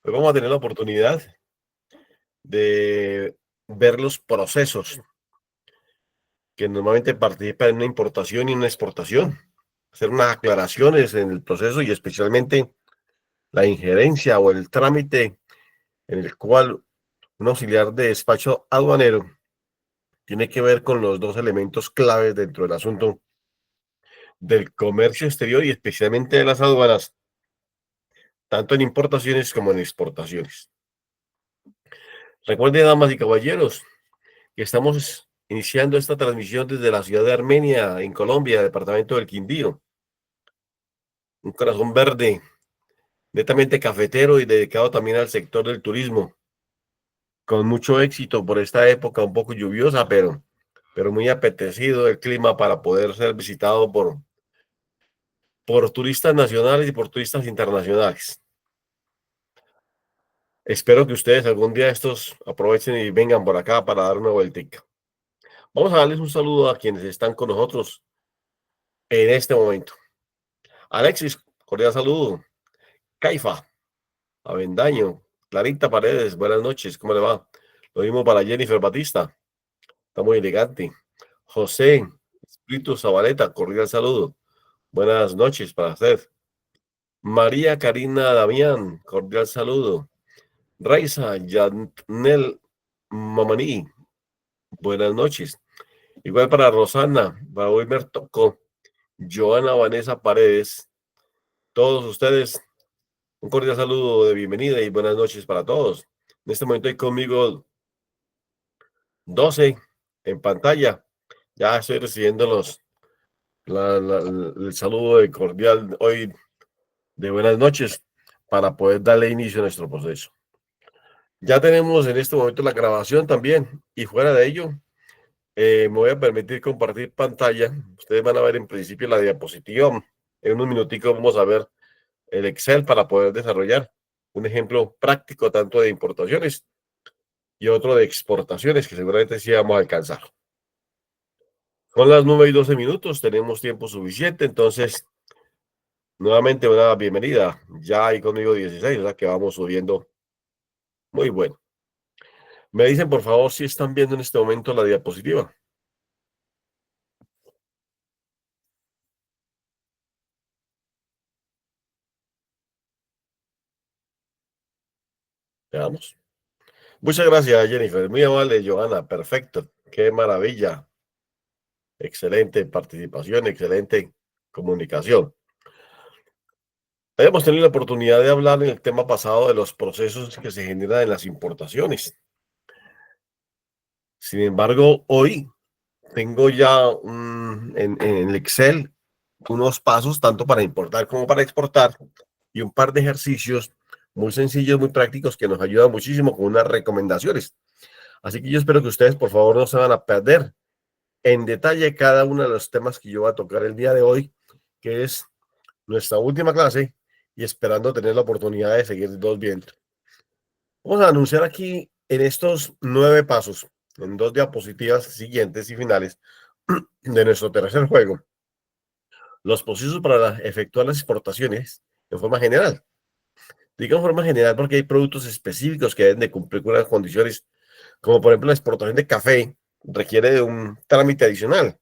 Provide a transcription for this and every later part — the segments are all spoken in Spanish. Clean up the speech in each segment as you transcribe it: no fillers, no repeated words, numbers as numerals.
Hoy vamos a tener la oportunidad de ver los procesos que normalmente participan en una importación y una exportación, hacer unas aclaraciones en el proceso y especialmente la injerencia o el trámite en el cual un auxiliar de despacho aduanero tiene que ver con los dos elementos claves dentro del asunto del comercio exterior y especialmente de las aduanas, tanto en importaciones como en exportaciones. Recuerden, damas y caballeros, que estamos iniciando esta transmisión desde la ciudad de Armenia, en Colombia, departamento del Quindío, un corazón verde, netamente cafetero y dedicado también al sector del turismo, con mucho éxito por esta época un poco lluviosa, pero muy apetecido el clima para poder ser visitado por turistas nacionales y por turistas internacionales. Espero que ustedes algún día estos aprovechen y vengan por acá para dar una vueltica. Vamos a darles un saludo a quienes están con nosotros en este momento. Alexis, cordial saludo. Caifa, Avendaño, Clarita Paredes, buenas noches, ¿cómo le va? Lo mismo para Jennifer Batista, está muy elegante. José, Espíritu Zabaleta, cordial saludo. Buenas noches para usted. María Karina Damián, cordial saludo. Raiza Yanel Mamaní, buenas noches. Igual para Rosana, para Wilmer Tocó, Joana Vanessa Paredes, todos ustedes, un cordial saludo de bienvenida y buenas noches para todos. En este momento hay conmigo 12 en pantalla. Ya estoy recibiendo el saludo de cordial hoy de buenas noches para poder darle inicio a nuestro proceso. Ya tenemos en este momento la grabación también y fuera de ello me voy a permitir compartir pantalla. Ustedes van a ver en principio la diapositiva. En unos minuticos vamos a ver el Excel para poder desarrollar un ejemplo práctico tanto de importaciones y otro de exportaciones que seguramente sí vamos a alcanzar. Son las 9:12, tenemos tiempo suficiente, entonces nuevamente una bienvenida. Ya hay conmigo 16, o sea que vamos subiendo muy bueno. Me dicen por favor si están viendo en este momento la diapositiva. Veamos. Muchas gracias, Jennifer. Muy amable, Johanna. Perfecto. Qué maravilla. Excelente participación, excelente comunicación. Habíamos tenido la oportunidad de hablar en el tema pasado de los procesos que se generan en las importaciones. Sin embargo, hoy tengo ya en el Excel unos pasos tanto para importar como para exportar y un par de ejercicios muy sencillos, muy prácticos que nos ayudan muchísimo con unas recomendaciones. Así que yo espero que ustedes, por favor, no se van a perder en detalle cada uno de los temas que yo voy a tocar el día de hoy, que es nuestra última clase y esperando tener la oportunidad de seguir dos viendo. Vamos a anunciar aquí en estos 9 pasos, en 2 diapositivas siguientes y finales de nuestro tercer juego, los procesos para efectuar las exportaciones en forma general. Digo en forma general porque hay productos específicos que deben de cumplir con unas condiciones, como por ejemplo la exportación de café requiere de un trámite adicional.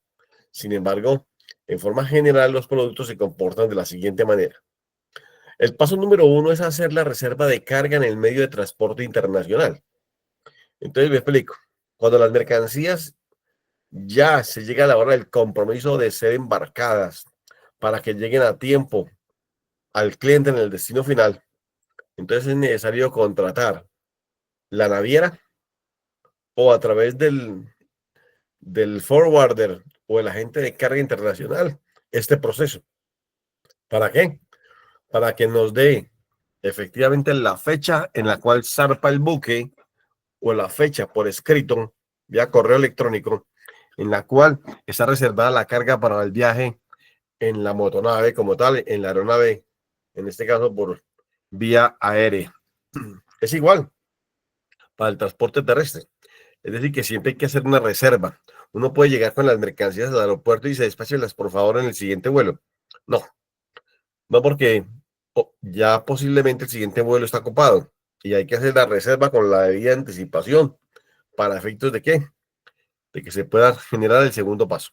Sin embargo, en forma general los productos se comportan de la siguiente manera. El paso número 1 es hacer la reserva de carga en el medio de transporte internacional. Entonces me explico. Cuando las mercancías ya se llega a la hora del compromiso de ser embarcadas para que lleguen a tiempo al cliente en el destino final, entonces es necesario contratar la naviera o a través del forwarder o el agente de carga internacional este proceso. ¿Para qué? Para que nos dé efectivamente la fecha en la cual zarpa el buque o la fecha por escrito vía correo electrónico en la cual está reservada la carga para el viaje en la motonave como tal, en la aeronave, en este caso por vía aérea. Es igual para el transporte terrestre. Es decir, que siempre hay que hacer una reserva. Uno puede llegar con las mercancías al aeropuerto y se despáchelas por favor en el siguiente vuelo. No, no porque ya posiblemente el siguiente vuelo está ocupado y hay que hacer la reserva con la debida anticipación. ¿Para efectos de qué? De que se pueda generar el segundo paso.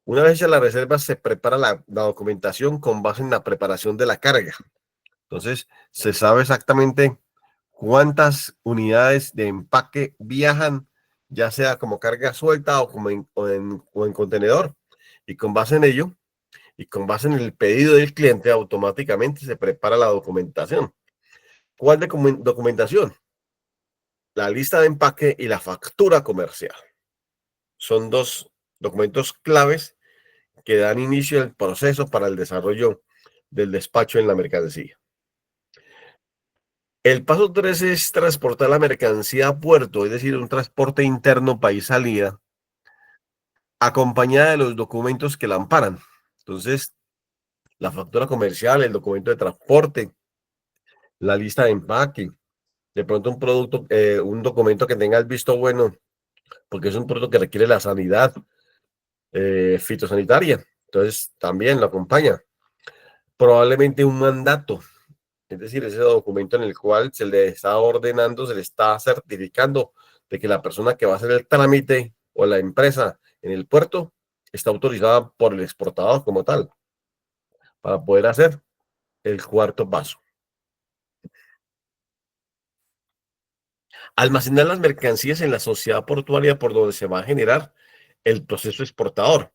Una vez hecha la reserva, se prepara la documentación con base en la preparación de la carga. Entonces, se sabe exactamente cuántas unidades de empaque viajan, ya sea como carga suelta o, como en contenedor. Y con base en ello, y con base en el pedido del cliente, automáticamente se prepara la documentación. ¿Cuál documentación? La lista de empaque y la factura comercial. Son dos documentos claves que dan inicio al proceso para el desarrollo del despacho en la mercancía. El paso 3 es transportar la mercancía a puerto, es decir, un transporte interno país-salida, acompañada de los documentos que la amparan. Entonces, la factura comercial, el documento de transporte, la lista de empaque, de pronto un producto, un documento que tenga el visto bueno, porque es un producto que requiere la sanidad fitosanitaria. Entonces, también lo acompaña. Probablemente un mandato, es decir, ese documento en el cual se le está ordenando, se le está certificando de que la persona que va a hacer el trámite o la empresa en el puerto está autorizada por el exportador como tal, para poder hacer el cuarto paso. Almacenar las mercancías en la sociedad portuaria por donde se va a generar el proceso exportador.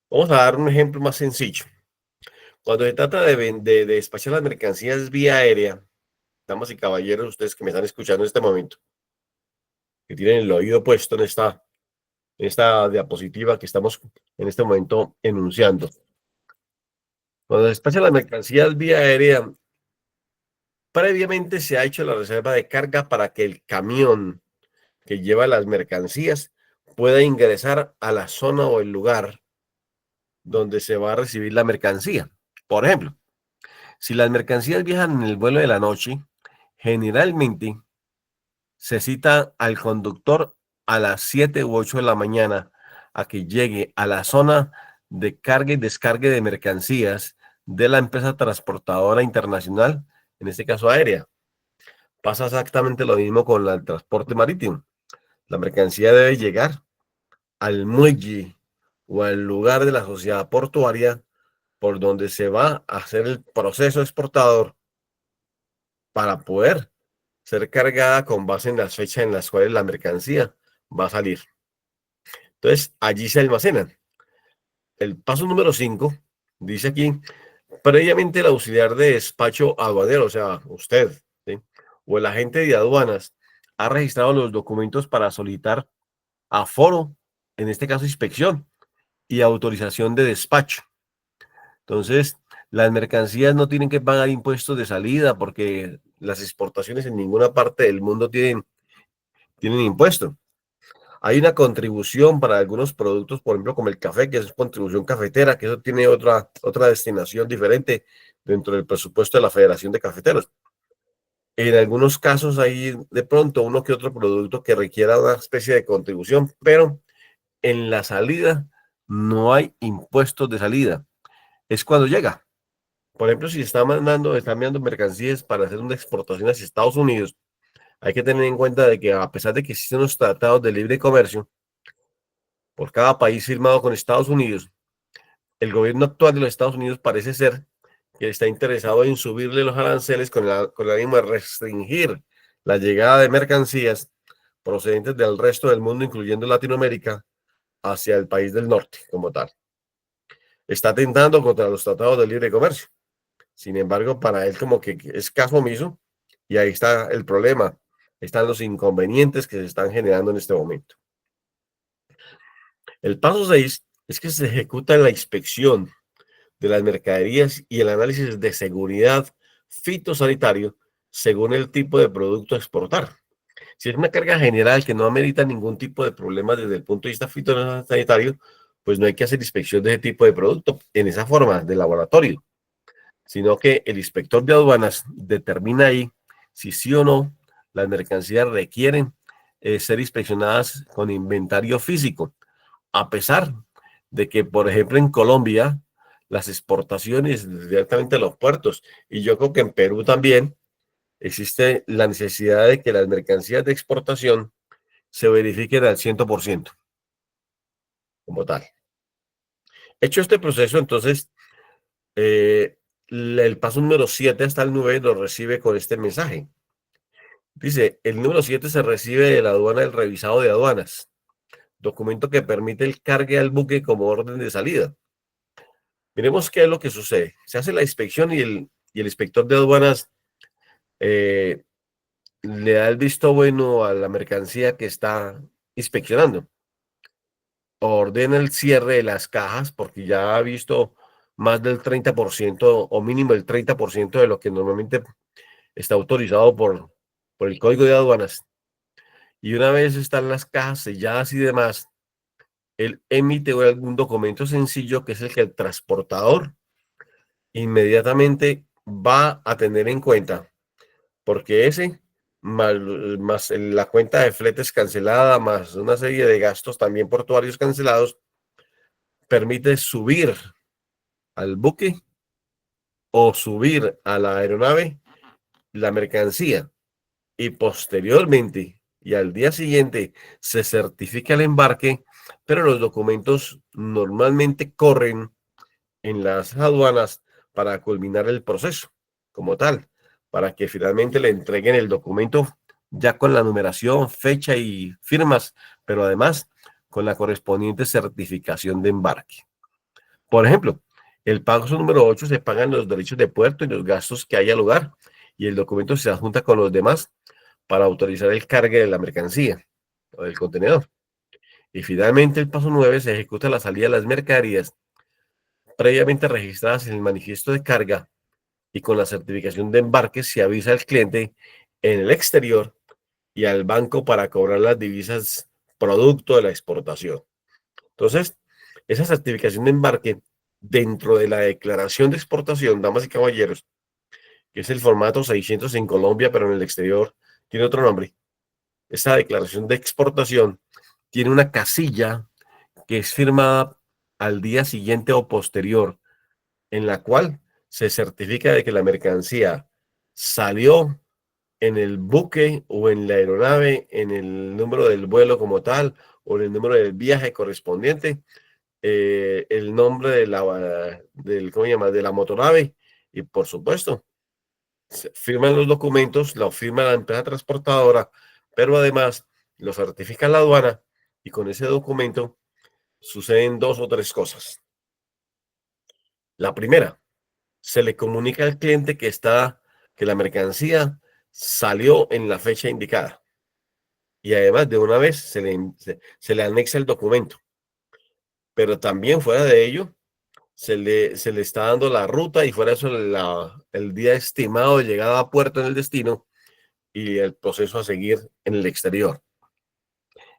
Vamos a dar un ejemplo más sencillo. Cuando se trata de despachar las mercancías vía aérea, damas y caballeros, ustedes que me están escuchando en este momento, que tienen el oído puesto en esta diapositiva que estamos en este momento enunciando. Cuando se despachan las mercancías vía aérea, previamente se ha hecho la reserva de carga para que el camión que lleva las mercancías pueda ingresar a la zona o el lugar donde se va a recibir la mercancía. Por ejemplo, si las mercancías viajan en el vuelo de la noche, generalmente se cita al conductor a las 7 u 8 de la mañana a que llegue a la zona de carga y descargue de mercancías de la empresa transportadora internacional, en este caso aérea. Pasa exactamente lo mismo con el transporte marítimo. La mercancía debe llegar al muelle o al lugar de la sociedad portuaria por donde se va a hacer el proceso exportador para poder ser cargada con base en las fechas en las cuales la mercancía va a salir. Entonces, allí se almacenan. El paso número 5 dice aquí, previamente el auxiliar de despacho aduanero, o sea, usted, ¿sí? O el agente de aduanas, ha registrado los documentos para solicitar aforo, en este caso inspección, y autorización de despacho. Entonces, las mercancías no tienen que pagar impuestos de salida porque las exportaciones en ninguna parte del mundo tienen impuesto. Hay una contribución para algunos productos, por ejemplo, como el café, que es contribución cafetera, que eso tiene otra destinación diferente dentro del presupuesto de la Federación de Cafeteros. En algunos casos hay de pronto uno que otro producto que requiera una especie de contribución, pero en la salida no hay impuestos de salida. Es cuando llega. Por ejemplo, si está enviando mercancías para hacer una exportación hacia Estados Unidos, hay que tener en cuenta de que a pesar de que existen los tratados de libre comercio por cada país firmado con Estados Unidos, el gobierno actual de los Estados Unidos parece ser que está interesado en subirle los aranceles con el ánimo de restringir la llegada de mercancías procedentes del resto del mundo, incluyendo Latinoamérica, hacia el país del norte como tal. Está atentando contra los tratados de libre comercio. Sin embargo, para él como que es caso omiso y ahí está el problema. Están los inconvenientes que se están generando en este momento. El paso 6 es que se ejecuta la inspección de las mercaderías y el análisis de seguridad fitosanitario según el tipo de producto a exportar. Si es una carga general que no amerita ningún tipo de problema desde el punto de vista fitosanitario, pues no hay que hacer inspección de ese tipo de producto en esa forma de laboratorio, sino que el inspector de aduanas determina ahí si sí o no las mercancías requieren ser inspeccionadas con inventario físico, a pesar de que, por ejemplo, en Colombia, las exportaciones directamente a los puertos, y yo creo que en Perú también, existe la necesidad de que las mercancías de exportación se verifiquen al 100% como tal. Hecho este proceso, entonces, eh, el paso número 7 hasta el 9 lo recibe con este mensaje. Dice, el número 7 se recibe de la aduana el revisado de aduanas, documento que permite el cargue al buque como orden de salida. Miremos qué es lo que sucede. Se hace la inspección y el inspector de aduanas eh, le da el visto bueno a la mercancía que está inspeccionando. Ordena el cierre de las cajas porque ya ha visto más del 30% o mínimo el 30% de lo que normalmente está autorizado por el código de aduanas. Y una vez están las cajas selladas y demás, él emite algún documento sencillo que es el que el transportador inmediatamente va a tener en cuenta, porque ese, más la cuenta de fletes cancelada, más una serie de gastos también portuarios cancelados, permite subir al buque o subir a la aeronave la mercancía y posteriormente y al día siguiente se certifica el embarque, pero los documentos normalmente corren en las aduanas para culminar el proceso como tal, para que finalmente le entreguen el documento ya con la numeración, fecha y firmas, pero además con la correspondiente certificación de embarque. Por ejemplo, el paso número 8 se pagan los derechos de puerto y los gastos que haya lugar y el documento se adjunta con los demás para autorizar el cargue de la mercancía o del contenedor. Y finalmente el paso 9 se ejecuta la salida de las mercaderías previamente registradas en el manifiesto de carga y con la certificación de embarque se avisa al cliente en el exterior y al banco para cobrar las divisas producto de la exportación. Entonces, esa certificación de embarque dentro de la declaración de exportación, damas y caballeros, que es el formato 600 en Colombia, pero en el exterior tiene otro nombre. Esta declaración de exportación tiene una casilla que es firmada al día siguiente o posterior, en la cual se certifica de que la mercancía salió en el buque o en la aeronave, en el número del vuelo como tal, o en el número del viaje correspondiente, el nombre de ¿cómo se llama? De la motonave, y por supuesto, se firman los documentos, lo firma la empresa transportadora, pero además lo certifica la aduana, y con ese documento suceden dos o tres cosas. La primera, se le comunica al cliente que la mercancía salió en la fecha indicada. Y además, de una vez se le anexa el documento. Pero también fuera de ello, se le está dando la ruta y fuera de eso el día estimado de llegada a puerto en el destino y el proceso a seguir en el exterior.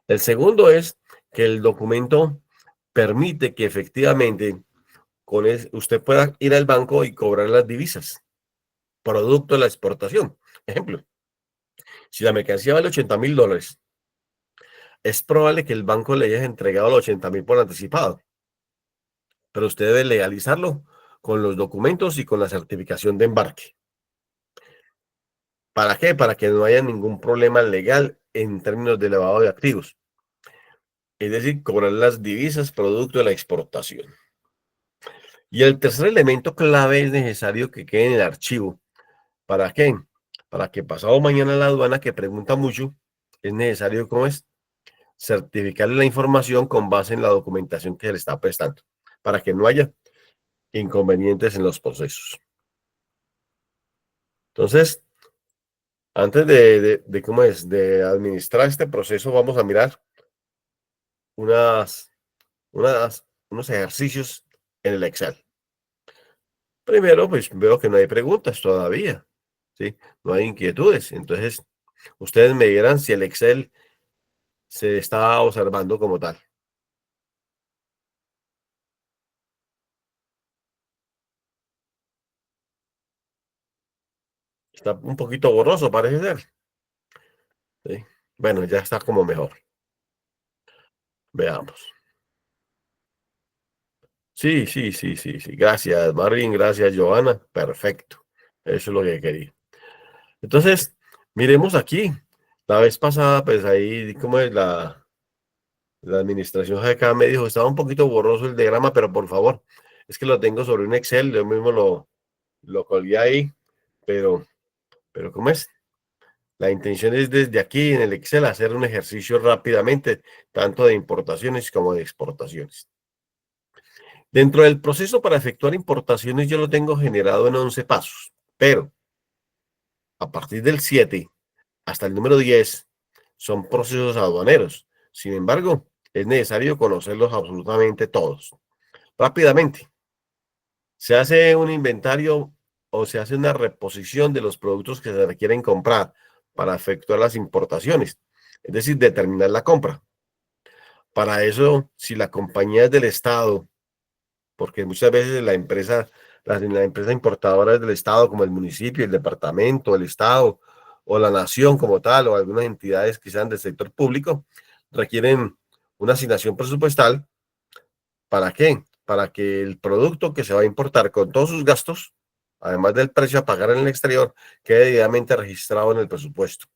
El segundo es que el documento permite que efectivamente usted pueda ir al banco y cobrar las divisas, producto de la exportación. Ejemplo, si la mercancía vale $80,000, es probable que el banco le haya entregado los 80,000 por anticipado, pero usted debe legalizarlo con los documentos y con la certificación de embarque. ¿Para qué? Para que no haya ningún problema legal en términos de lavado de activos. Es decir, cobrar las divisas producto de la exportación. Y el tercer elemento clave es necesario que quede en el archivo. ¿Para qué? Para que pasado mañana la aduana, que pregunta mucho, es necesario, ¿cómo es? Certificarle la información con base en la documentación que se le está prestando, para que no haya inconvenientes en los procesos. Entonces, antes ¿cómo es? De administrar este proceso, vamos a mirar unos ejercicios en el Excel. Primero, pues veo que no hay preguntas todavía, ¿sí? No hay inquietudes. Entonces, ustedes me dirán si el Excel se está observando como tal. Está un poquito borroso, parece ser. ¿Sí? Bueno, ya está como mejor. Veamos. Sí, sí, sí, sí, sí. Gracias, Marvin. Gracias, Joana. Perfecto. Eso es lo que quería. Entonces, miremos aquí. La vez pasada, pues ahí, como es la administración de acá me dijo, estaba un poquito borroso el diagrama, pero por favor, es que lo tengo sobre un Excel, yo mismo lo colgué ahí, pero, ¿cómo es? La intención es desde aquí en el Excel hacer un ejercicio rápidamente, tanto de importaciones como de exportaciones. Dentro del proceso para efectuar importaciones yo lo tengo generado en 11 pasos, pero a partir del 7 hasta el número 10 son procesos aduaneros. Sin embargo, es necesario conocerlos absolutamente todos. Rápidamente, se hace un inventario o se hace una reposición de los productos que se requieren comprar para efectuar las importaciones, es decir, determinar la compra. Para eso, si la compañía es del Estado, porque muchas veces la empresa importadora es del Estado, como el municipio, el departamento, el Estado o la nación como tal, o algunas entidades que sean del sector público, requieren una asignación presupuestal. ¿Para qué? Para que el producto que se va a importar con todos sus gastos, además del precio a pagar en el exterior, quede debidamente registrado en el presupuesto.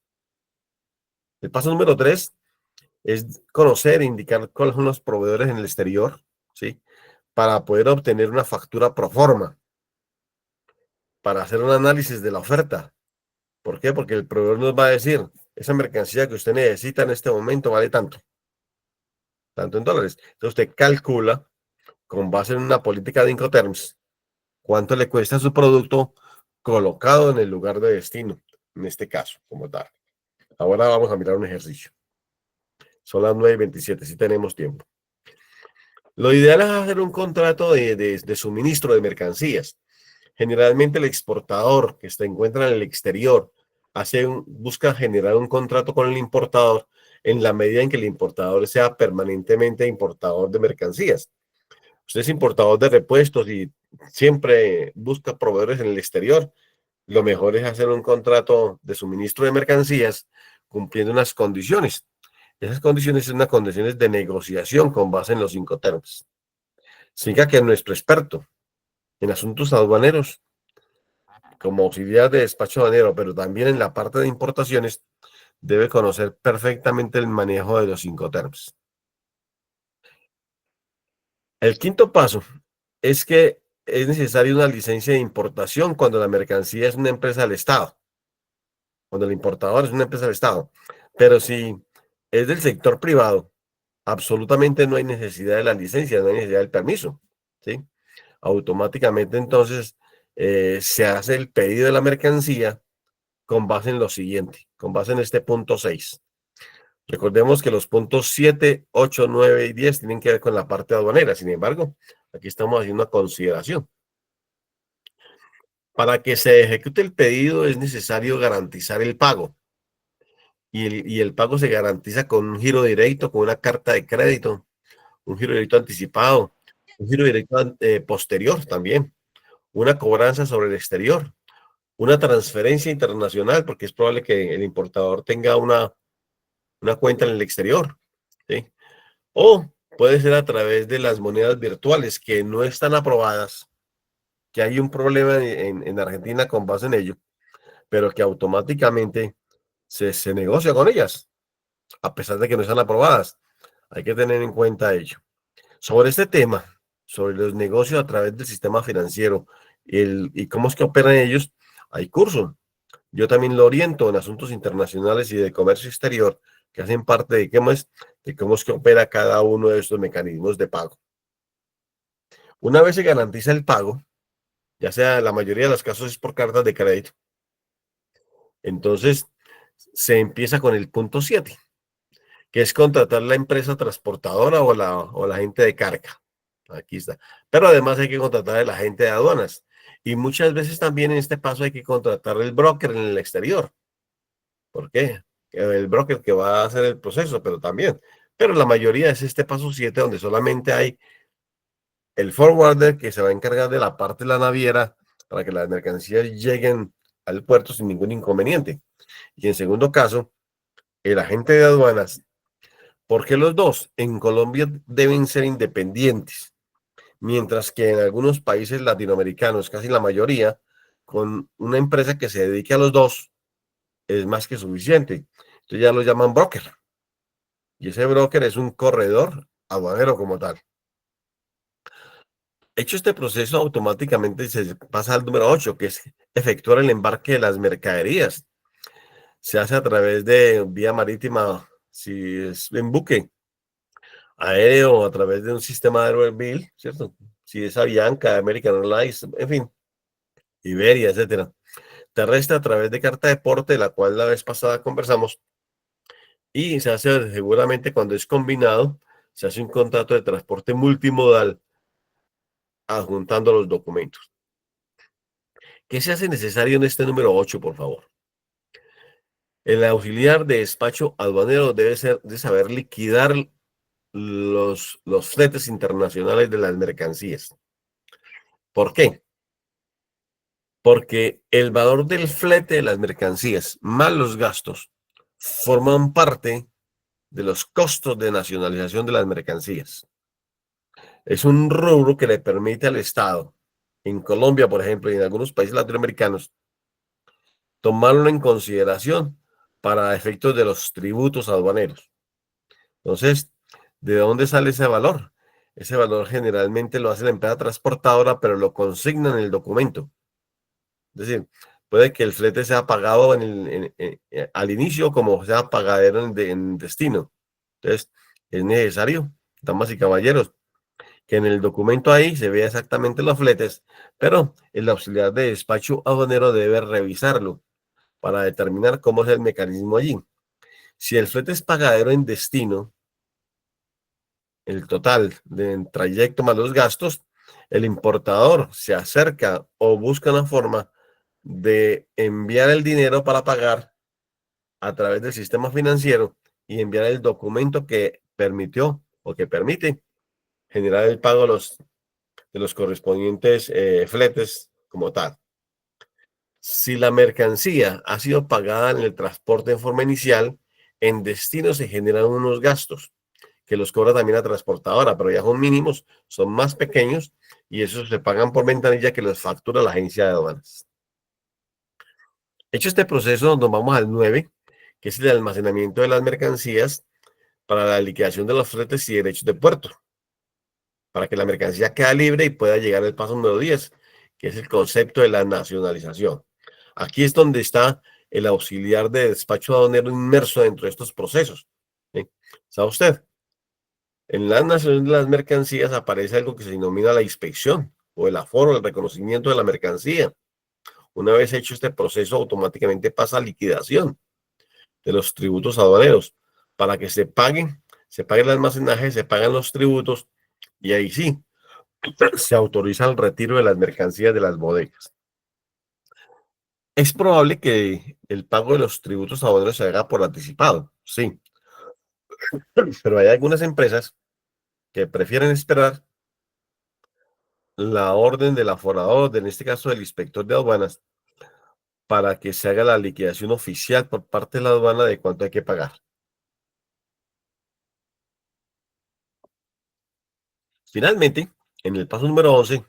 El paso número 3 es conocer e indicar cuáles son los proveedores en el exterior, ¿sí? Para poder obtener una factura pro forma, para hacer un análisis de la oferta. ¿Por qué? Porque el proveedor nos va a decir, esa mercancía que usted necesita en este momento vale tanto, tanto en dólares. Entonces usted calcula con base en una política de Incoterms cuánto le cuesta su producto colocado en el lugar de destino, en este caso, como tal. Ahora vamos a mirar un ejercicio. Son las 9:27, si tenemos tiempo. Lo ideal es hacer un contrato de suministro de mercancías. Generalmente el exportador que se encuentra en el exterior busca generar un contrato con el importador en la medida en que el importador sea permanentemente importador de mercancías. Usted es importador de repuestos y siempre busca proveedores en el exterior. Lo mejor es hacer un contrato de suministro de mercancías cumpliendo unas condiciones. Esas condiciones son unas condiciones de negociación con base en los Incoterms. Siga que nuestro experto en asuntos aduaneros, como auxiliar de despacho aduanero, pero también en la parte de importaciones, debe conocer perfectamente el manejo de los Incoterms. El quinto paso es que es necesaria una licencia de importación cuando la mercancía es una empresa del Estado, cuando el importador es una empresa del Estado. Pero si es del sector privado, absolutamente no hay necesidad de la licencia, no hay necesidad del permiso, ¿sí? Automáticamente entonces se hace el pedido de la mercancía con base en lo siguiente, con base en este punto 6. Recordemos que los puntos 7, 8, 9 y 10 tienen que ver con la parte aduanera. Sin embargo, aquí estamos haciendo una consideración. Para que se ejecute el pedido es necesario garantizar el pago. Y el pago se garantiza con un giro directo, con una carta de crédito, un giro directo anticipado, un giro directo posterior también, una cobranza sobre el exterior, una transferencia internacional, porque es probable que el importador tenga una cuenta en el exterior, ¿sí? O puede ser a través de las monedas virtuales que no están aprobadas, que hay un problema en Argentina con base en ello, pero que automáticamente se negocia con ellas, a pesar de que no están aprobadas. Hay que tener en cuenta ello. Sobre este tema, sobre los negocios a través del sistema financiero y cómo es que operan ellos, hay curso. Yo también lo oriento en asuntos internacionales y de comercio exterior, que hacen parte de cómo es que opera cada uno de estos mecanismos de pago. Una vez se garantiza el pago, ya sea la mayoría de los casos es por cartas de crédito, entonces se empieza con el punto 7, que es contratar la empresa transportadora o la agente de carga. Aquí está. Pero además hay que contratar al agente de aduanas. Y muchas veces también en este paso hay que contratar el broker en el exterior. ¿Por qué? El broker que va a hacer el proceso, pero también. Pero la mayoría es este paso 7 donde solamente hay el forwarder que se va a encargar de la parte de la naviera para que las mercancías lleguen al puerto sin ningún inconveniente. Y en segundo caso, el agente de aduanas. ¿Por qué los dos? En Colombia deben ser independientes, mientras que en algunos países latinoamericanos, casi la mayoría, con una empresa que se dedique a los dos, es más que suficiente. Entonces ya lo llaman broker. Y ese broker es un corredor aduanero como tal. Hecho este proceso, automáticamente se pasa al número 8, que es efectuar el embarque de las mercaderías. Se hace a través de vía marítima, si es en buque, aéreo, a través de un sistema aeromóvil, ¿cierto? Si es Avianca, American Airlines, en fin, Iberia, etcétera. Terrestre a través de carta de porte, la cual la vez pasada conversamos, y se hace seguramente cuando es combinado, se hace un contrato de transporte multimodal adjuntando los documentos. ¿Qué se hace necesario en este número 8, por favor? El auxiliar de despacho aduanero de saber liquidar los fletes internacionales de las mercancías. ¿Por qué? Porque el valor del flete de las mercancías más los gastos forman parte de los costos de nacionalización de las mercancías. Es un rubro que le permite al Estado, en Colombia, por ejemplo, y en algunos países latinoamericanos, tomarlo en consideración para efectos de los tributos aduaneros. Entonces, ¿de dónde sale ese valor? Ese valor generalmente lo hace la empresa transportadora, pero lo consigna en el documento. Es decir, puede que el flete sea pagado al inicio como sea pagadero en destino. Entonces, es necesario, damas y caballeros, que en el documento ahí se vea exactamente los fletes, pero el auxiliar de despacho aduanero debe revisarlo para determinar cómo es el mecanismo allí. Si el flete es pagadero en destino, el total del trayecto más los gastos, el importador se acerca o busca una forma de enviar el dinero para pagar a través del sistema financiero y enviar el documento que permitió o que permite generar el pago de los correspondientes fletes como tal. Si la mercancía ha sido pagada en el transporte en forma inicial, en destino se generan unos gastos que los cobra también la transportadora, pero ya son mínimos, son más pequeños y esos se pagan por ventanilla que los factura la agencia de aduanas. Hecho este proceso, nos vamos al 9, que es el almacenamiento de las mercancías para la liquidación de los fletes y derechos de puerto, para que la mercancía quede libre y pueda llegar al paso número 10, que es el concepto de la nacionalización. Aquí es donde está el auxiliar de despacho aduanero inmerso dentro de estos procesos. ¿Sí? ¿Sabe usted? En la nación de las mercancías aparece algo que se denomina la inspección o el aforo, el reconocimiento de la mercancía. Una vez hecho este proceso, automáticamente pasa a liquidación de los tributos aduaneros para que se pague el almacenaje, se pagan los tributos y ahí sí se autoriza el retiro de las mercancías de las bodegas. Es probable que el pago de los tributos aduaneros se haga por anticipado, sí, pero hay algunas empresas que prefieren esperar la orden del aforador, en este caso del inspector de aduanas, para que se haga la liquidación oficial por parte de la aduana de cuánto hay que pagar. Finalmente, en el paso número 11,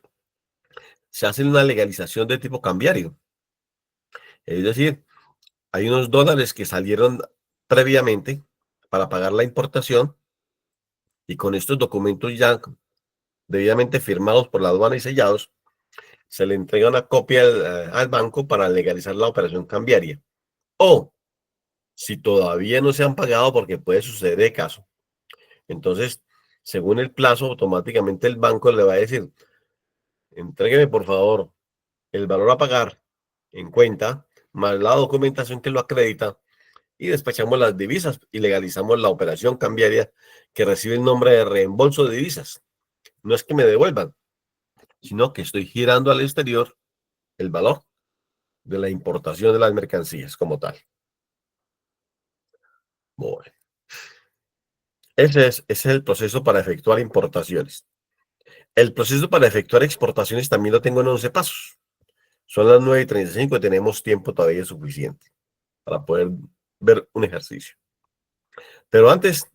se hace una legalización de tipo cambiario. Es decir, hay unos dólares que salieron previamente para pagar la importación y con estos documentos ya debidamente firmados por la aduana y sellados, se le entrega una copia al banco para legalizar la operación cambiaria. O si todavía no se han pagado, porque puede suceder de caso, entonces, según el plazo, automáticamente el banco le va a decir, entrégueme por favor el valor a pagar en cuenta, más la documentación que lo acredita, y despachamos las divisas y legalizamos la operación cambiaria que recibe el nombre de reembolso de divisas. No es que me devuelvan, sino que estoy girando al exterior el valor de la importación de las mercancías como tal. Bueno, ese es el proceso para efectuar importaciones. El proceso para efectuar exportaciones también lo tengo en 11 pasos. Son las 9:35 y tenemos tiempo todavía suficiente para poder ver un ejercicio. Pero antes,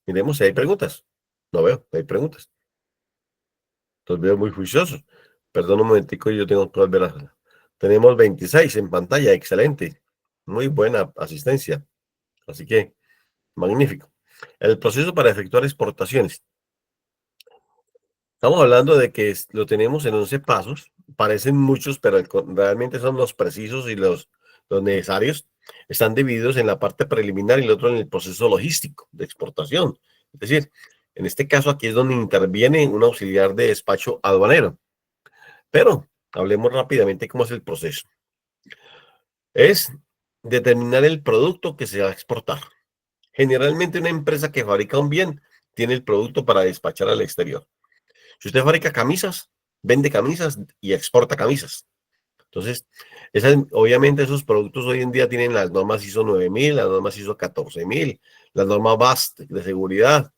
miremos si hay preguntas. No veo, no hay preguntas. Los veo muy juiciosos. Perdón un momentico, yo tengo que volver a... Tenemos 26 en pantalla, excelente. muy buena asistencia. Así que, magnífico. El proceso para efectuar exportaciones. Estamos hablando de que lo tenemos en 11 pasos. Parecen muchos, pero realmente son los precisos y los necesarios. Están divididos en la parte preliminar y el otro en el proceso logístico de exportación. Es decir, en este caso aquí es donde interviene un auxiliar de despacho aduanero. Pero hablemos rápidamente cómo es el proceso. Es determinar el producto que se va a exportar. Generalmente una empresa que fabrica un bien tiene el producto para despachar al exterior. Si usted fabrica camisas, vende camisas y exporta camisas. Entonces, obviamente esos productos hoy en día tienen las normas ISO 9000, las normas ISO 14000, las normas BAST de seguridad.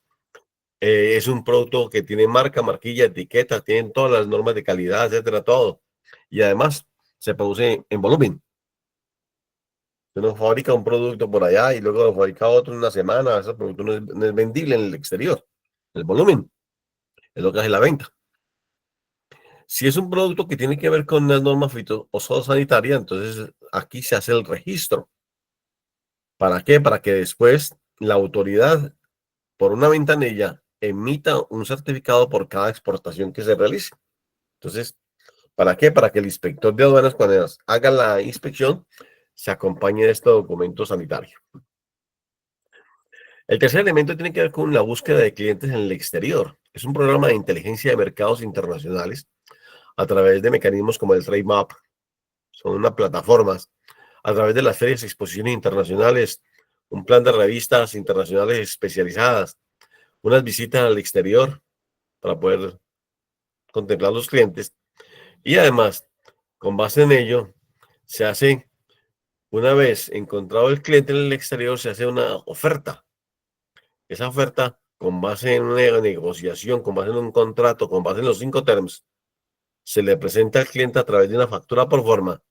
Es un producto que tiene marca, marquilla, etiqueta, tienen todas las normas de calidad, etcétera, todo. Y además se produce en volumen. Uno fabrica un producto por allá y luego lo fabrica otro en una semana. Ese producto no es vendible en el exterior. El volumen es lo que hace la venta. Si es un producto que tiene que ver con las normas fito o sanitarias, entonces aquí se hace el registro. ¿Para qué? Para que después la autoridad, por una ventanilla, emita un certificado por cada exportación que se realice. Entonces, ¿para qué? Para que el inspector de aduanas, cuando haga la inspección, se acompañe de este documento sanitario. El tercer elemento tiene que ver con la búsqueda de clientes en el exterior. Es un programa de inteligencia de mercados internacionales a través de mecanismos como el Trade Map. Son unas plataformas a través de las ferias y exposiciones internacionales, un plan de revistas internacionales especializadas, unas visitas al exterior para poder contemplar los clientes y además, con base en ello, se hace, una vez encontrado el cliente en el exterior, se hace una oferta. Esa oferta, con base en una negociación, con base en un contrato, con base en los 5 terms, se le presenta al cliente a través de una factura por forma.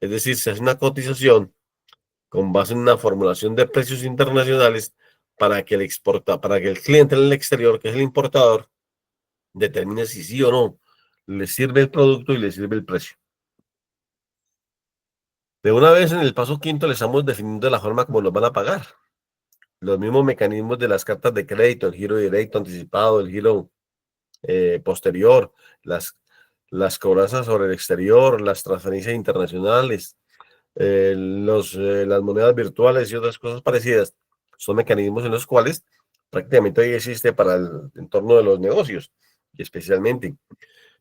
Es decir, se hace una cotización con base en una formulación de precios internacionales para que el cliente en el exterior, que es el importador, determine si sí o no le sirve el producto y le sirve el precio. De una vez en el paso quinto le estamos definiendo la forma como nos van a pagar. Los mismos mecanismos de las cartas de crédito, el giro directo anticipado, el giro posterior, las cobranzas sobre el exterior, las transferencias internacionales, las monedas virtuales y otras cosas parecidas, son mecanismos en los cuales prácticamente hoy existe para el entorno de los negocios, y especialmente.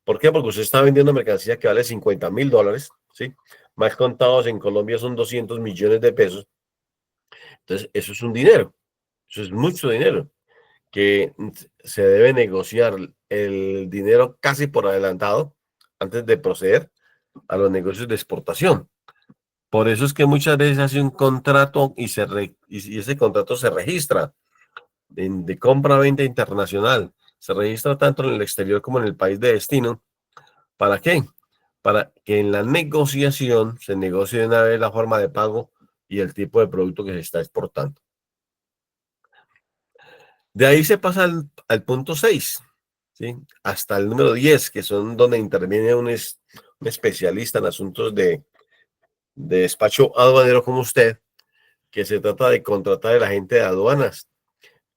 ¿Por qué? Porque usted está vendiendo mercancía que vale $50,000, ¿sí? Más contados en Colombia son 200 millones de pesos. Entonces, eso es un dinero, eso es mucho dinero, que se debe negociar el dinero casi por adelantado antes de proceder a los negocios de exportación. Por eso es que muchas veces hace un contrato y ese contrato se registra de compra-venta internacional. Se registra tanto en el exterior como en el país de destino. ¿Para qué? Para que en la negociación se negocie de una vez la forma de pago y el tipo de producto que se está exportando. De ahí se pasa al punto 6, ¿sí? Hasta el número 10, que son donde interviene un especialista en asuntos de despacho aduanero como usted, que se trata de contratar el agente de aduanas,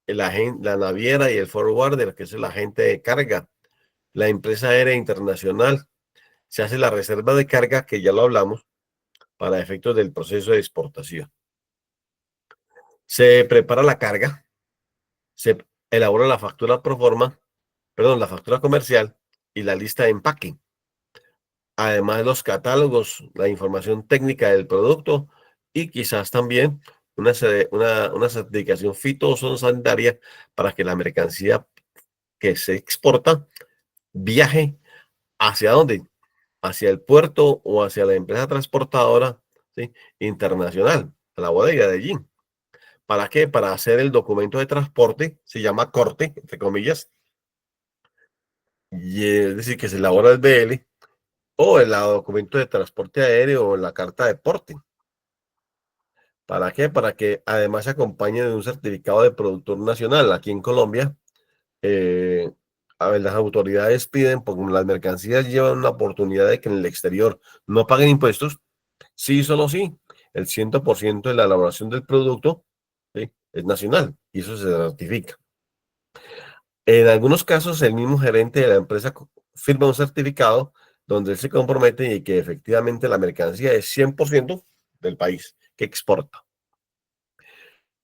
la naviera y el forwarder, que es el agente de carga, la empresa aérea internacional. Se hace la reserva de carga, que ya lo hablamos, para efectos del proceso de exportación. Se prepara la carga, se elabora la factura pro forma, perdón, la factura comercial y la lista de empaque. Además, los catálogos, la información técnica del producto y quizás también una certificación fitosanitaria para que la mercancía que se exporta viaje hacia dónde, hacia el puerto o hacia la empresa transportadora, ¿sí? Internacional, a la bodega de allí. ¿Para qué? Para hacer el documento de transporte, se llama corte, entre comillas, y es decir, que se elabora el BL o el documento de transporte aéreo o la carta de porte. ¿Para qué? Para que además se acompañe de un certificado de productor nacional. Aquí en Colombia, eh, a ver, las autoridades piden, porque las mercancías llevan una oportunidad de que en el exterior no paguen impuestos, sí, solo sí, el 100% de la elaboración del producto, ¿sí?, es nacional y eso se certifica. En algunos casos, el mismo gerente de la empresa firma un certificado donde él se compromete y que efectivamente la mercancía es 100% del país que exporta.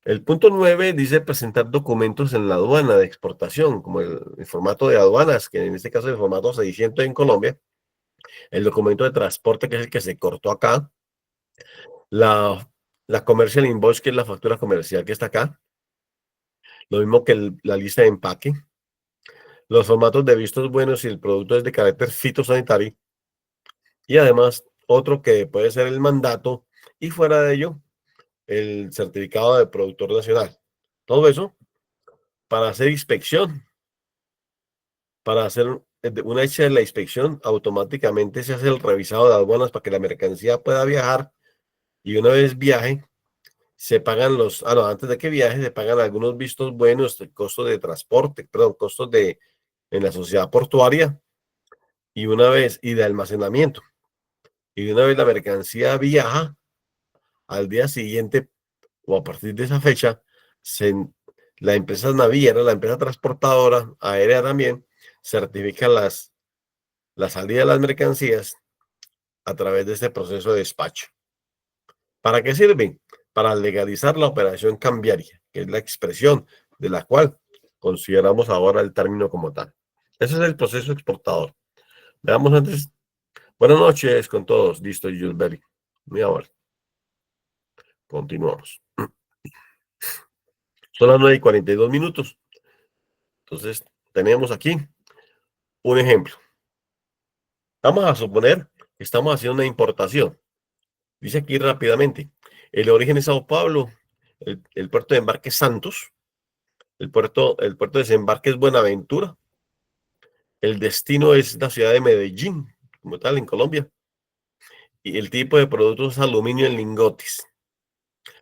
El punto 9 dice presentar documentos en la aduana de exportación, como el formato de aduanas, que en este caso es el formato 600 en Colombia, el documento de transporte, que es el que se cortó acá, la, la commercial invoice, que es la factura comercial que está acá, lo mismo que la lista de empaque, los formatos de vistos buenos si el producto es de carácter fitosanitario, y además otro que puede ser el mandato, y fuera de ello, el certificado de productor nacional. Todo eso para hacer inspección. Para hacer una hecha de la inspección, automáticamente se hace el revisado de aduanas para que la mercancía pueda viajar, y una vez viaje, se pagan no, antes de que viaje, se pagan algunos vistos buenos, costos de transporte, perdón, costos en la sociedad portuaria, y de almacenamiento. Y de una vez la mercancía viaja, al día siguiente o a partir de esa fecha, se, la empresa naviera, la empresa transportadora, aérea también, certifica la salida de las mercancías a través de este proceso de despacho. ¿Para qué sirve? Para legalizar la operación cambiaria, que es la expresión de la cual consideramos ahora el término como tal. Ese es el proceso exportador. Veamos antes. Buenas noches con todos. Listo, Gilberto. Muy amable. Continuamos. Son las 9:42. Entonces, tenemos aquí un ejemplo. Vamos a suponer que estamos haciendo una importación. Dice aquí rápidamente, el origen es Sao Paulo, el puerto de embarque es Santos, el puerto de desembarque es Buenaventura, el destino es la ciudad de Medellín, como tal, en Colombia, y el tipo de producto es aluminio en lingotes.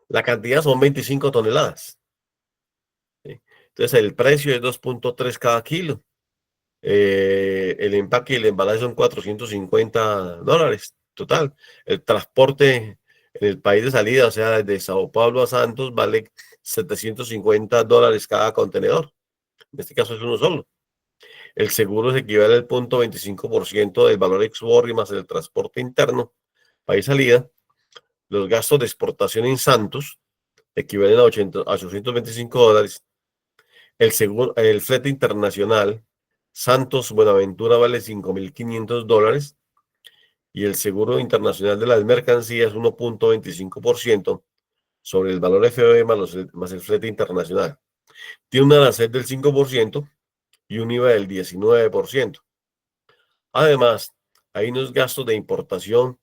La cantidad son 25 toneladas. ¿Sí? Entonces, el precio es 2.3 cada kilo. El empaque y el embalaje son $450 total. El transporte en el país de salida, o sea, desde Sao Paulo a Santos, vale $750 cada contenedor. En este caso es uno solo. El seguro se equivale al 0.25% del valor ex-worry más el transporte interno, país salida. Los gastos de exportación en Santos equivalen a $825. El seguro, el flete internacional, Santos Buenaventura vale $5.500 y el seguro internacional de las mercancías 1.25% sobre el valor FOB más el flete internacional. Tiene un arancel del 5% y un IVA del 19%. Además, hay unos gastos de importación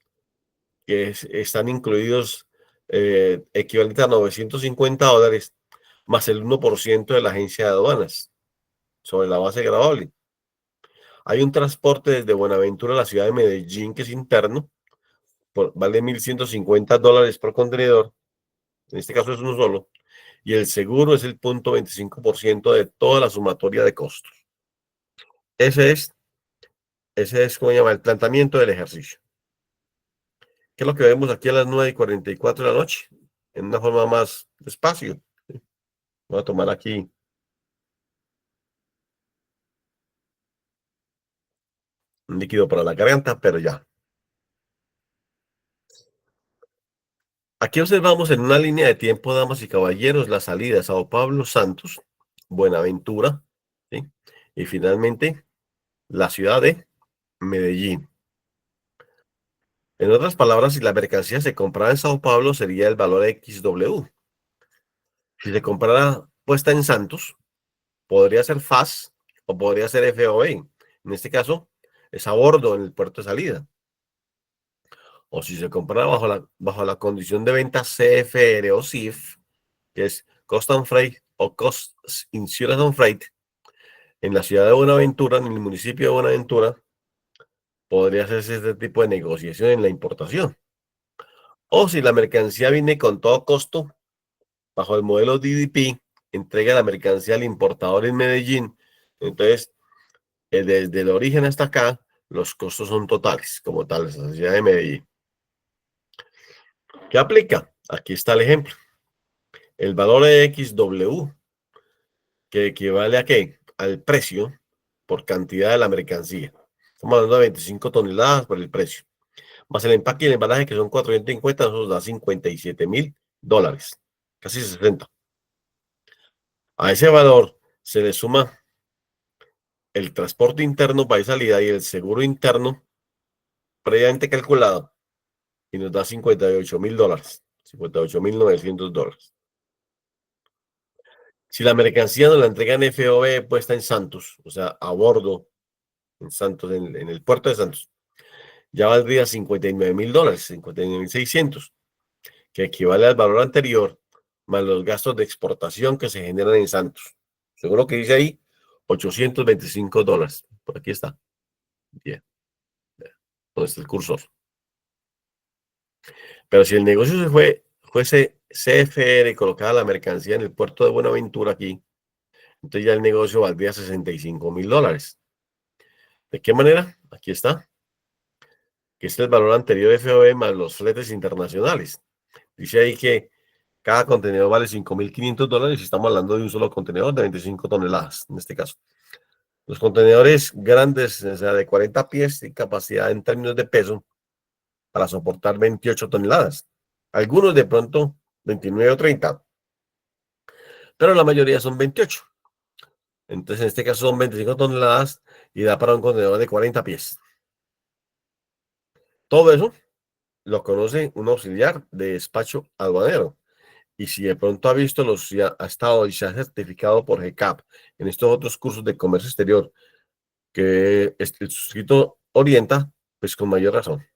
que están incluidos, equivalente a $950 más el 1% de la agencia de aduanas sobre la base gravable. Hay un transporte desde Buenaventura a la ciudad de Medellín que es interno, vale $1.150 por contenedor, en este caso es uno solo, y el seguro es el 0.25% de toda la sumatoria de costos. Ese es, como se llama, el planteamiento del ejercicio. ¿Qué es lo que vemos aquí a las 9:44 de la noche? En una forma más despacio. Voy a tomar aquí un líquido para la garganta, pero ya. Aquí observamos en una línea de tiempo, damas y caballeros, la salida de Sao Paulo, Santos, Buenaventura, ¿sí? Y finalmente la ciudad de Medellín. En otras palabras, si la mercancía se comprara en Sao Paulo, sería el valor XW. Si se comprara puesta en Santos, podría ser FAS o podría ser FOB. En este caso, es a bordo en el puerto de salida. O si se comprara bajo la condición de venta CFR o CIF, que es Cost and Freight o Cost Insurance and Freight, en la ciudad de Buenaventura, en el municipio de Buenaventura, podría hacerse este tipo de negociación en la importación. O si la mercancía viene con todo costo, bajo el modelo DDP, entrega la mercancía al importador en Medellín. Entonces, desde el origen hasta acá, los costos son totales, como tal, la ciudad de Medellín. Ok, ¿Qué aplica? Aquí está el ejemplo. El valor de XW, que equivale a qué? Al precio por cantidad de la mercancía. Estamos hablando de 25 toneladas por el precio. Más el empaque y el embalaje, que son 450, nos da $57,000. Casi 60. A ese valor se le suma el transporte interno para y salida y el seguro interno previamente calculado y nos da $58,000, $58,900. Si la mercancía nos la entregan FOB puesta en Santos, o sea, a bordo en Santos, en el puerto de Santos, ya valdría $59,000, 59,600, que equivale al valor anterior más los gastos de exportación que se generan en Santos. Según lo que dice ahí, $825. Por aquí está. Bien, ¿dónde está el cursor? Pero si el negocio fuese CFR y colocaba la mercancía en el puerto de Buenaventura aquí, entonces ya el negocio valdría $65,000. ¿De qué manera? Aquí está, que este es el valor anterior de FOB más los fletes internacionales. Dice ahí que cada contenedor vale $5,500 y estamos hablando de un solo contenedor de 25 toneladas, en este caso. Los contenedores grandes, o sea, de 40 pies, y capacidad en términos de peso para soportar 28 toneladas. Algunos de pronto 29 o 30, pero la mayoría son 28. Entonces, en este caso son 25 toneladas y da para un contenedor de 40 pies. Todo eso lo conoce un auxiliar de despacho aduanero. Y si de pronto ha visto si ha estado y se ha certificado por GCAP en estos otros cursos de comercio exterior que el suscrito orienta, pues con mayor razón.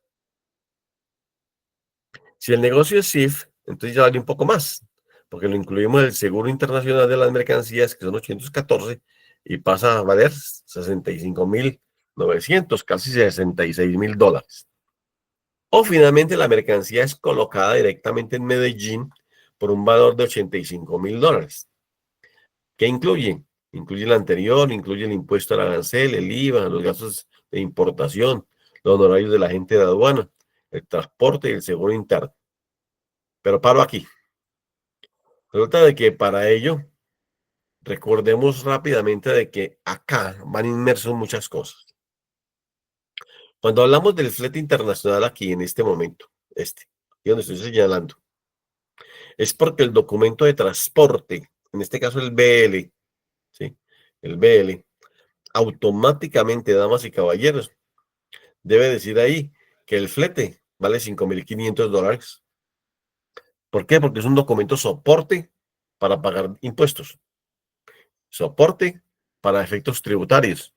Si el negocio es SIF, entonces ya vale un poco más, porque lo incluimos en el seguro internacional de las mercancías, que son 814, y pasa a valer 65,900, casi $66,000. O finalmente la mercancía es colocada directamente en Medellín por un valor de $85,000. ¿Qué incluye? Incluye el anterior, incluye el impuesto al arancel, el IVA, los gastos de importación, los honorarios de la gente de aduana, el transporte y el seguro interno. Pero paro aquí. Resulta de que para ello, recordemos rápidamente de que acá van inmersos muchas cosas. Cuando hablamos del flete internacional aquí en este momento, y donde estoy señalando, es porque el documento de transporte, en este caso el BL, ¿sí? El BL, automáticamente, damas y caballeros, debe decir ahí que el flete vale $5,500. ¿Por qué? Porque es un documento soporte para pagar impuestos, soporte para efectos tributarios.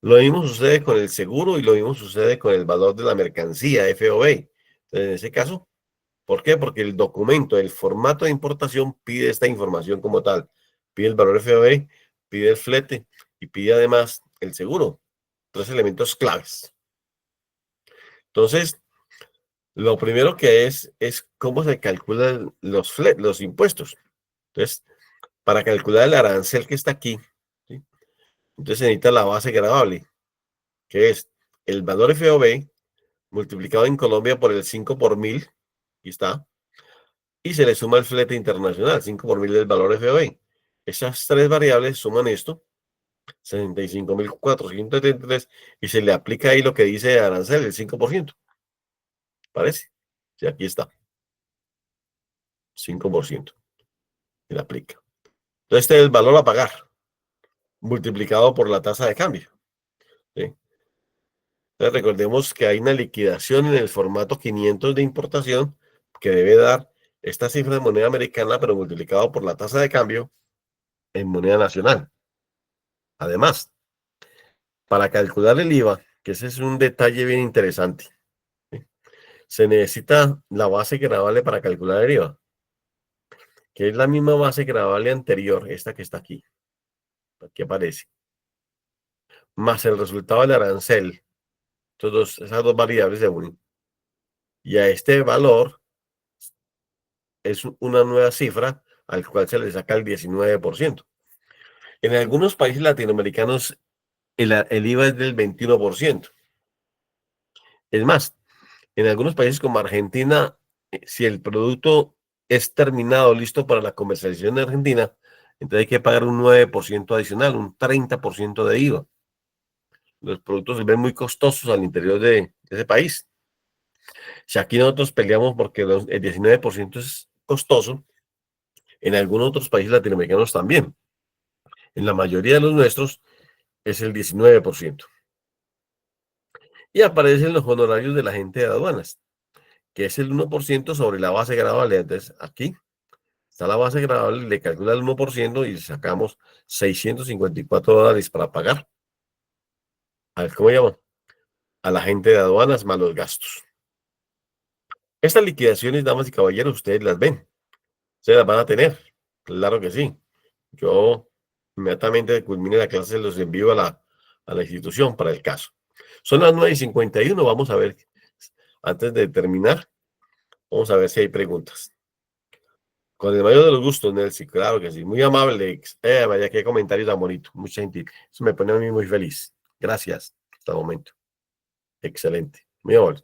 Lo mismo sucede con el seguro y lo mismo sucede con el valor de la mercancía, FOB. Entonces, en ese caso, ¿por qué? Porque el documento, el formato de importación pide esta información como tal. Pide el valor FOB, pide el flete y pide además el seguro. Tres elementos claves. Entonces, lo primero que es cómo se calculan los impuestos. Entonces, para calcular el arancel que está aquí, ¿sí? Entonces se necesita la base gravable, que es el valor FOB multiplicado en Colombia por el 5 por 1000, y está, y se le suma el flete internacional, 5 por 1000 del valor FOB. Esas tres variables suman esto, 65,473, y se le aplica ahí lo que dice arancel, el 5%. ¿Parece? Sí, aquí está, 5%. Se le aplica. Entonces, este es el valor a pagar, multiplicado por la tasa de cambio, ¿sí? Entonces, recordemos que hay una liquidación en el formato 500 de importación que debe dar esta cifra de moneda americana, pero multiplicado por la tasa de cambio en moneda nacional. Además, para calcular el IVA, que ese es un detalle bien interesante, ¿sí? Se necesita la base gravable para calcular el IVA, que es la misma base gravable anterior, esta que está aquí, aquí aparece, más el resultado del arancel. Esas dos variables se unen. Y a este valor es una nueva cifra al cual se le saca el 19%. En algunos países latinoamericanos el IVA es del 21%. Es más, en algunos países como Argentina Si el producto es terminado, listo para la comercialización en Argentina, entonces hay que pagar un 9% adicional, un 30% de IVA. Los productos se ven muy costosos al interior de ese país. Si aquí nosotros peleamos porque el 19% es costoso, en algunos otros países latinoamericanos también. En la mayoría de los nuestros es el 19%. Y aparecen los honorarios de la gente de aduanas, que es el 1% sobre la base gravable. Entonces, aquí está la base gravable, le calcula el 1% y sacamos $654 para pagar. A ver, ¿cómo llaman? A la gente de aduanas más los gastos. Estas liquidaciones, damas y caballeros, ustedes las ven. Ustedes las van a tener. Claro que sí. Yo inmediatamente culmine la clase, los envío a la institución para el caso. Son las 9:51. Vamos a ver, antes de terminar, vamos a ver si hay preguntas. Con el mayor de los gustos, Nelson, claro que sí. Muy amable. Vaya, qué comentario tan bonito. Mucha gente. Eso me pone a mí muy feliz. Gracias. Hasta el momento. Excelente. Muy amable.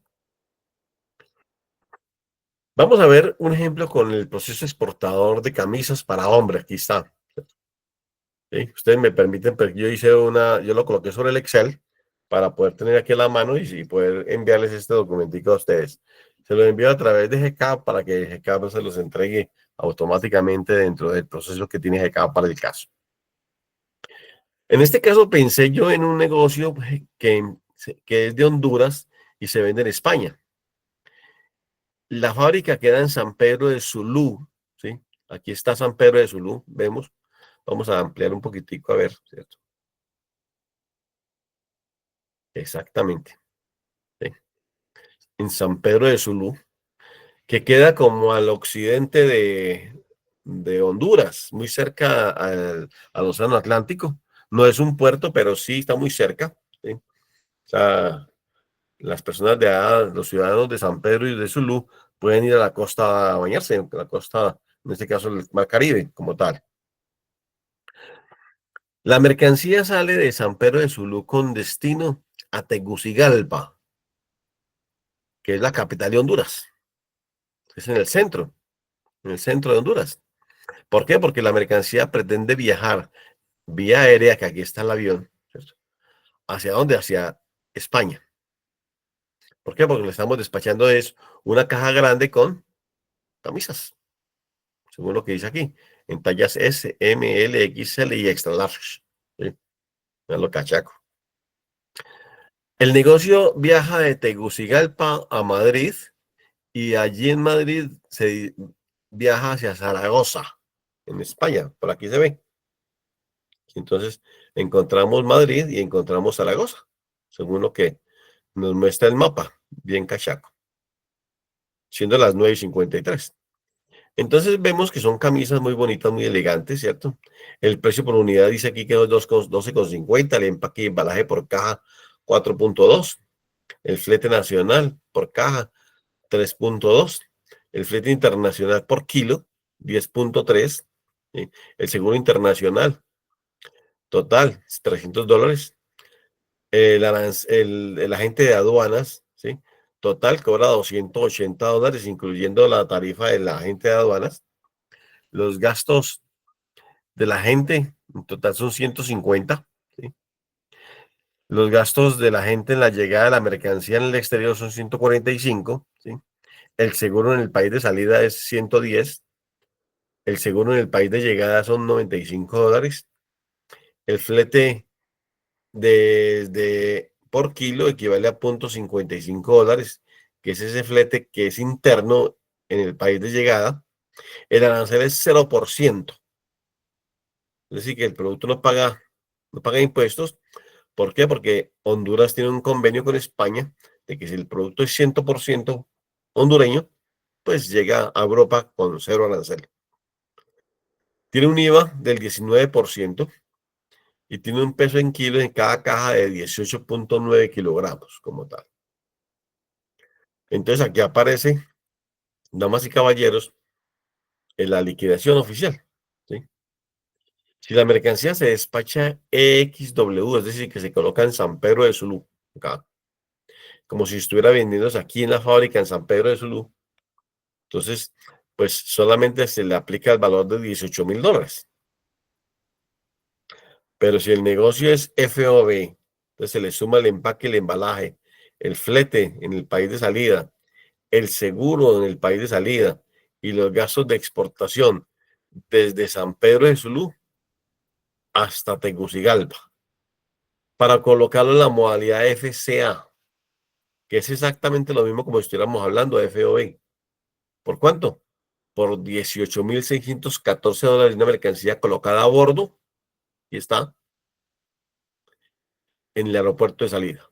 Vamos a ver un ejemplo con el proceso exportador de camisas para hombre. Aquí está. ¿Sí? Ustedes me permiten, pero yo lo coloqué sobre el Excel para poder tener aquí a la mano y poder enviarles este documentico a ustedes. Se lo envío a través de GCAP para que GCAP se los entregue automáticamente dentro del proceso que tiene GCAP para el caso. En este caso pensé yo en un negocio que es de Honduras y se vende en España. La fábrica queda en San Pedro de Sulú, ¿sí? Aquí está San Pedro de Sulú, vemos. Vamos a ampliar un poquitico a ver, ¿cierto? Exactamente. ¿Sí? En San Pedro de Sulú, que queda como al occidente de Honduras, muy cerca al Océano Atlántico. No es un puerto, pero sí está muy cerca. ¿Sí? O sea, las personas de allá, los ciudadanos de San Pedro y de Sulú, pueden ir a la costa a bañarse, en la costa, en este caso el Mar Caribe, como tal. La mercancía sale de San Pedro de Sulú con destino a Tegucigalpa, que es la capital de Honduras. Es en el centro de Honduras. ¿Por qué? Porque la mercancía pretende viajar vía aérea, que aquí está el avión, ¿cierto? ¿Hacia dónde? Hacia España. ¿Por qué? Porque le estamos despachando es una caja grande con camisas, según lo que dice aquí, en tallas S, M, L, XL y extra large. ¿Sí? Vean lo cachaco. El negocio viaja de Tegucigalpa a Madrid y allí en Madrid se viaja hacia Zaragoza, en España. Por aquí se ve. Entonces encontramos Madrid y encontramos Zaragoza, según lo que nos muestra el mapa, bien cachaco, siendo las 9:53. Entonces vemos que son camisas muy bonitas, muy elegantes, ¿cierto? El precio por unidad dice aquí que es 12,50, el empaque y embalaje por caja 4,2, el flete nacional por caja 3,2, el flete internacional por kilo 10,3, ¿sí? El seguro internacional total $300. El agente de aduanas, ¿sí? Total cobra $280, incluyendo la tarifa del agente de aduanas. Los gastos de la gente en total son 150, ¿sí? Los gastos de la gente en la llegada de la mercancía en el exterior son 145, ¿sí? El seguro en el país de salida es 110. El seguro en el país de llegada son $95. El flete por kilo equivale a $0.55, que es ese flete que es interno en el país de llegada. El arancel es 0%. Es decir, que el producto no paga impuestos. ¿Por qué? Porque Honduras tiene un convenio con España de que si el producto es 100% hondureño, pues llega a Europa con cero arancel. Tiene un IVA del 19% y tiene un peso en kilos en cada caja de 18,9 kilogramos como tal. Entonces aquí aparece, damas y caballeros, en la liquidación oficial. ¿Sí? Si la mercancía se despacha EXW, es decir, que se coloca en San Pedro de Sulú, acá, como si estuviera vendiéndose aquí en la fábrica en San Pedro de Sulú, Entonces, pues solamente se le aplica el valor de $18,000. Pero si el negocio es FOB, entonces se le suma el empaque, el embalaje, el flete en el país de salida, el seguro en el país de salida y los gastos de exportación desde San Pedro de Sulú hasta Tegucigalpa, para colocarlo en la modalidad FCA, que es exactamente lo mismo como si estuviéramos hablando de FOB. ¿Por cuánto? Por $18,614 una mercancía colocada a bordo y está en el aeropuerto de salida.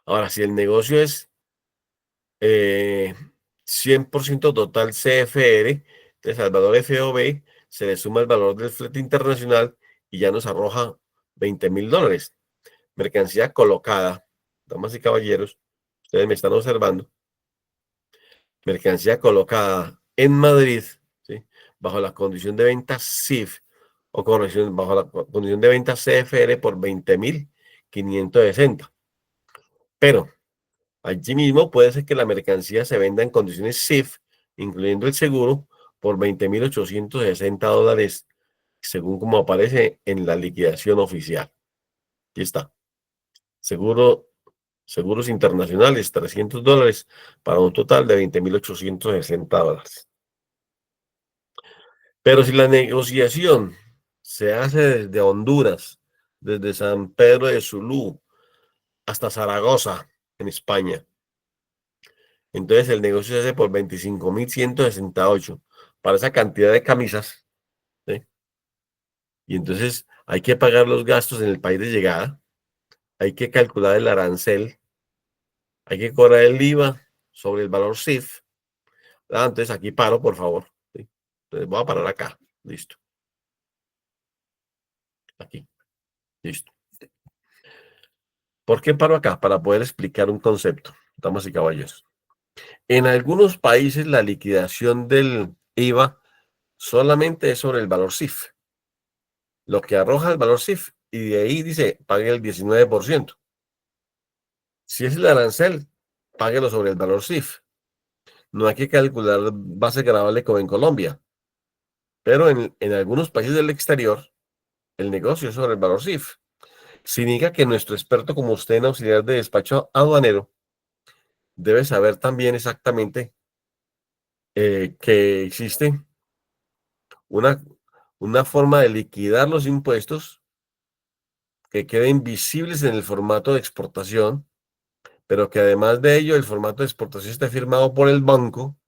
Ahora, si el negocio es eh, 100% total CFR, entonces al valor FOB se le suma el valor del flete internacional y ya nos arroja $20,000. Mercancía colocada, damas y caballeros, ustedes me están observando, mercancía colocada en Madrid, ¿sí? Bajo la condición de venta CIF o corrección, bajo la condición de venta CFR por 20,560. Pero allí mismo puede ser que la mercancía se venda en condiciones CIF, incluyendo el seguro, por $20,860, según como aparece en la liquidación oficial. Aquí está. Seguro, seguros internacionales, $300 para un total de $20,860. Pero si la negociación se hace desde Honduras, desde San Pedro de Sulú hasta Zaragoza, en España, entonces el negocio se hace por 25,168 para esa cantidad de camisas, ¿sí? Y entonces hay que pagar los gastos en el país de llegada, hay que calcular el arancel, hay que cobrar el IVA sobre el valor CIF. Entonces aquí paro, por favor. ¿Sí? Entonces voy a parar acá. Listo. Aquí. Listo. ¿Por qué paro acá? Para poder explicar un concepto, damas y caballeros. En algunos países la liquidación del IVA solamente es sobre el valor CIF, lo que arroja el valor CIF, y de ahí dice, pague el 19%. Si es el arancel, páguelo sobre el valor CIF. No hay que calcular base gravable como en Colombia, pero en algunos países del exterior, el negocio es sobre el valor CIF. Significa que nuestro experto, como usted en auxiliar de despacho aduanero, debe saber también exactamente que existe una, una forma de liquidar los impuestos que queden visibles en el formato de exportación, pero que además de ello el formato de exportación esté firmado por el banco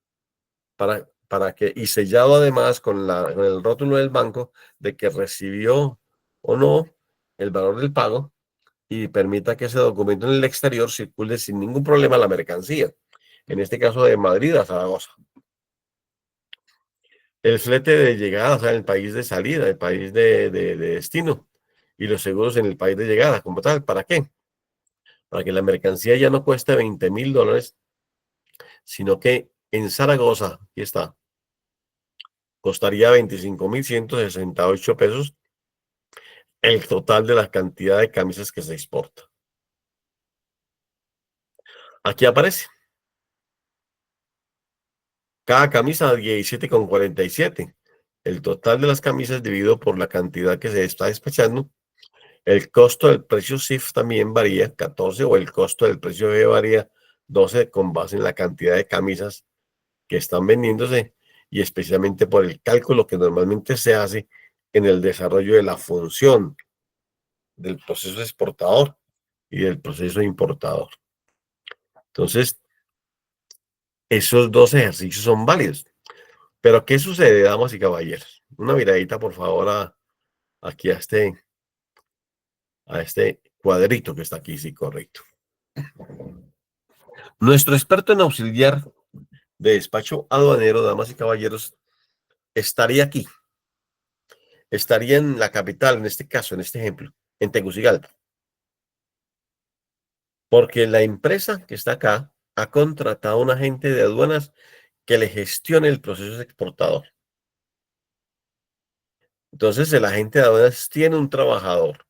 para que, y sellado además con el rótulo del banco de que recibió o no el valor del pago y permita que ese documento en el exterior circule sin ningún problema la mercancía. En este caso de Madrid a Zaragoza. El flete de llegada, o sea, en el país de salida, el país de destino, y los seguros en el país de llegada, como tal. ¿Para qué? Para que la mercancía ya no cueste $20,000, sino que en Zaragoza, aquí está, costaría 25,168 pesos el total de la cantidad de camisas que se exporta. Aquí aparece, cada camisa 17,47. El total de las camisas dividido por la cantidad que se está despachando. El costo del precio CIF también varía, 14, o el costo del precio B varía, 12, con base en la cantidad de camisas que están vendiéndose y especialmente por el cálculo que normalmente se hace en el desarrollo de la función del proceso exportador y del proceso importador. Entonces, esos dos ejercicios son válidos. Pero, ¿qué sucede, damas y caballeros? Una miradita, por favor, aquí a este cuadrito que está aquí, sí, correcto. Nuestro experto en auxiliar de despacho aduanero, damas y caballeros, estaría aquí, estaría en la capital, en este caso, en este ejemplo, en Tegucigalpa, porque la empresa que está acá ha contratado a un agente de aduanas que le gestione el proceso exportador. Entonces, el agente de aduanas tiene un trabajador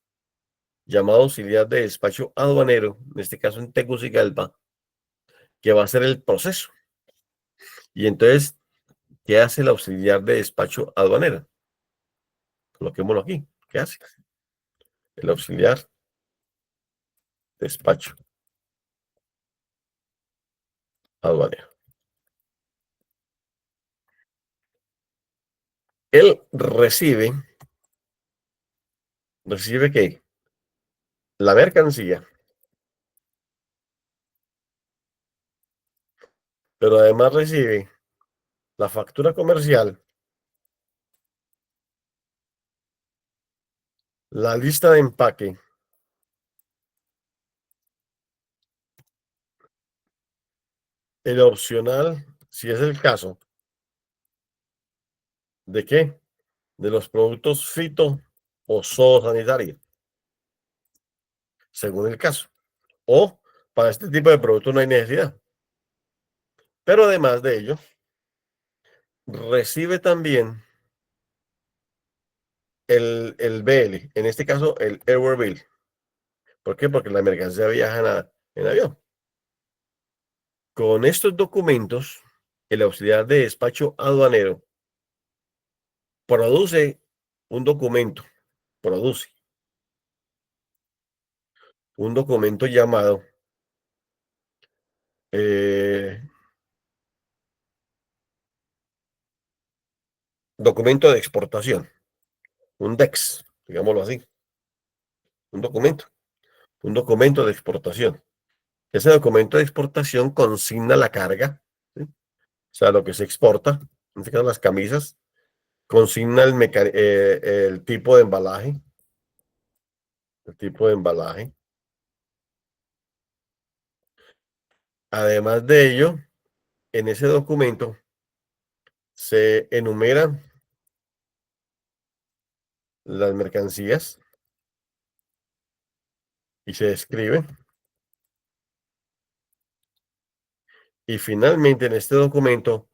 llamado auxiliar de despacho aduanero, en este caso en Tegucigalpa, que va a hacer el proceso. Y entonces, ¿qué hace el auxiliar de despacho aduanero? Coloquémoslo aquí. ¿Qué hace? El auxiliar de despacho aduanero. Él recibe ¿qué? La mercancía, pero además recibe la factura comercial, la lista de empaque, el opcional, si es el caso, ¿de qué? De los productos fito o zoosanitarios, según el caso. O para este tipo de productos no hay necesidad. Pero además de ello, recibe también el BL, en este caso el Airware Bill. ¿Por qué? Porque la mercancía viaja en avión. Con estos documentos, el auxiliar de despacho aduanero produce un documento, produce un documento llamado eh, documento de exportación, un DEX, digámoslo así, un documento, un documento de exportación. Ese documento de exportación consigna la carga, ¿sí? O sea, lo que se exporta, en este caso las camisas, consigna el tipo de embalaje, el tipo de embalaje. Además de ello, en ese documento se enumeran las mercancías y se describe. Y finalmente, en este documento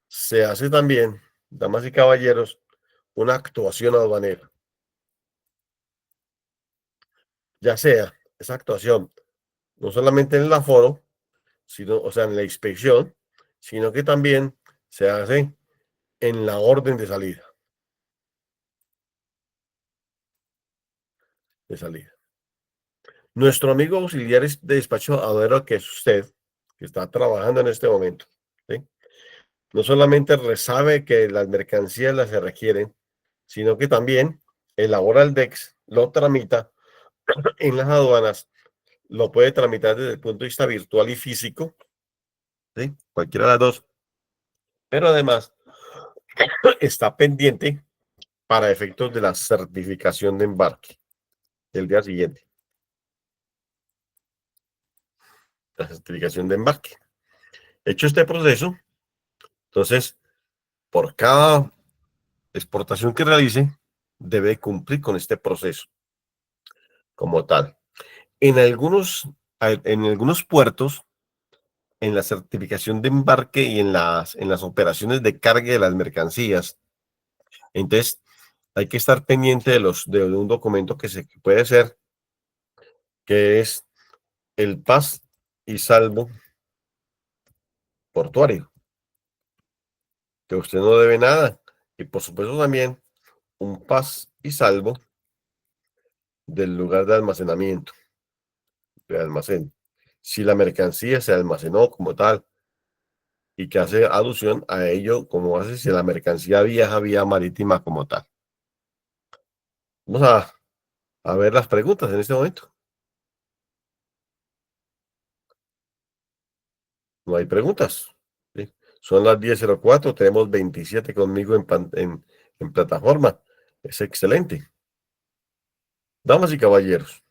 se hace también, damas y caballeros, una actuación aduanera, ya sea esa actuación no solamente en el aforo, sino, o sea, en la inspección, sino que también se hace en la orden de salida, de salida. Nuestro amigo auxiliar de despacho aduanero, que es usted, que está trabajando en este momento, ¿sí? No solamente sabe que las mercancías las se requieren, sino que también elabora el DEX, lo tramita en las aduanas, lo puede tramitar desde el punto de vista virtual y físico, ¿sí? Cualquiera de las dos, pero además está pendiente para efectos de la certificación de embarque el día siguiente, la certificación de embarque. Hecho este proceso, entonces, por cada exportación que realice, debe cumplir con este proceso como tal. En algunos puertos, en la certificación de embarque y en las operaciones de carga de las mercancías, entonces hay que estar pendiente de un documento que puede ser, que es el paz y salvo portuario, que usted no debe nada. Y por supuesto también un paz y salvo del lugar de almacenamiento, de almacén. Si la mercancía se almacenó como tal y que hace alusión a ello, como hace si la mercancía viaja vía marítima como tal. Vamos a ver las preguntas en este momento. No hay preguntas. ¿Sí? Son las 10:04, tenemos 27 conmigo en plataforma. Es excelente. Damas y caballeros,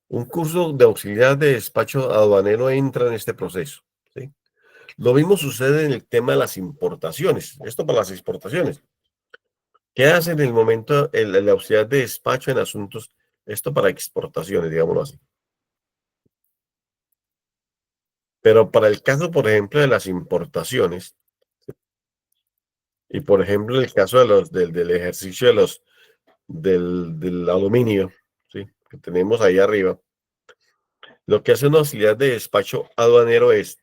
un curso de auxiliar de despacho aduanero entra en este proceso, ¿sí? Lo mismo sucede en el tema de las importaciones. Esto para las exportaciones. ¿Qué hace en el momento el auxiliar de despacho en asuntos? Esto para exportaciones, digámoslo así. Pero para el caso, por ejemplo, de las importaciones, y por ejemplo, el caso del ejercicio del aluminio, ¿sí? Que tenemos ahí arriba, lo que hace un auxiliar de despacho aduanero es,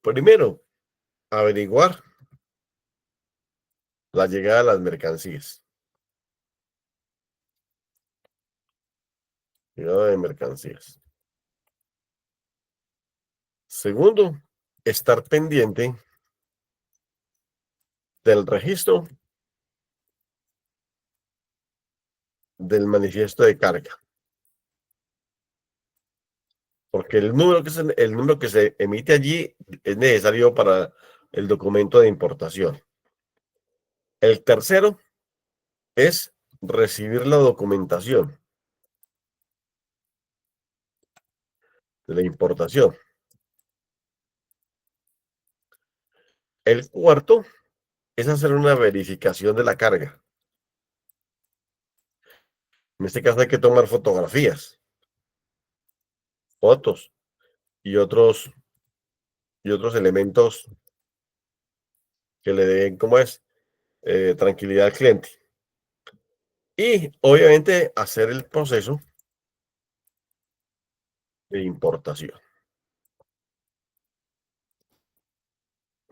primero, averiguar la llegada de las mercancías. Llegada de mercancías. Segundo, estar pendiente del registro del manifiesto de carga, porque el número que se emite allí es necesario para el documento de importación. El tercero es recibir la documentación de la importación. El cuarto es hacer una verificación de la carga. En este caso hay que tomar fotografías, fotos y otros elementos que le den, ¿cómo es? Tranquilidad al cliente. Y obviamente hacer el proceso de importación,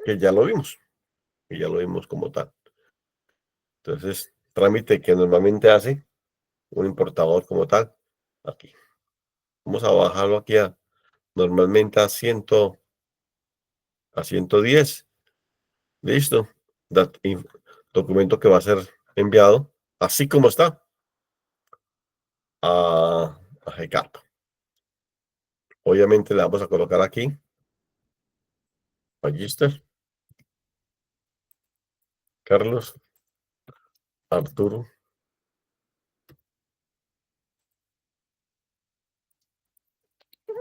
que ya lo vimos, que ya lo vimos como tal. Entonces, trámite que normalmente hace un importador como tal, aquí. Vamos a bajarlo aquí normalmente a 110. Listo. Documento que va a ser enviado, así como está, a GCAP. Obviamente le vamos a colocar aquí, Magister, Carlos, Arturo,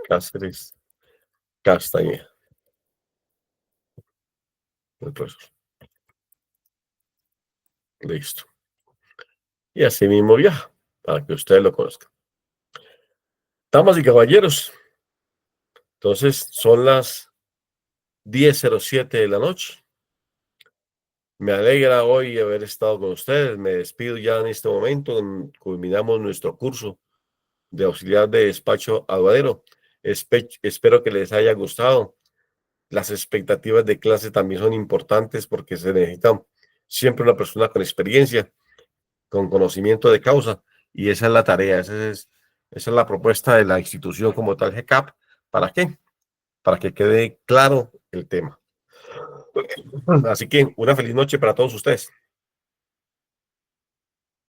Cáceres, Castañeda. Listo. Y así mismo viaja, para que ustedes lo conozcan. Damas y caballeros, entonces son las 10:07 de la noche. Me alegra hoy haber estado con ustedes. Me despido ya en este momento. Culminamos nuestro curso de auxiliar de despacho aduanero. Espero que les haya gustado. Las expectativas de clase también son importantes porque se necesita siempre una persona con experiencia, con conocimiento de causa, y esa es la tarea, esa es la propuesta de la institución como tal, GCAP. ¿Para qué? Para que quede claro el tema. Así que una feliz noche para todos ustedes.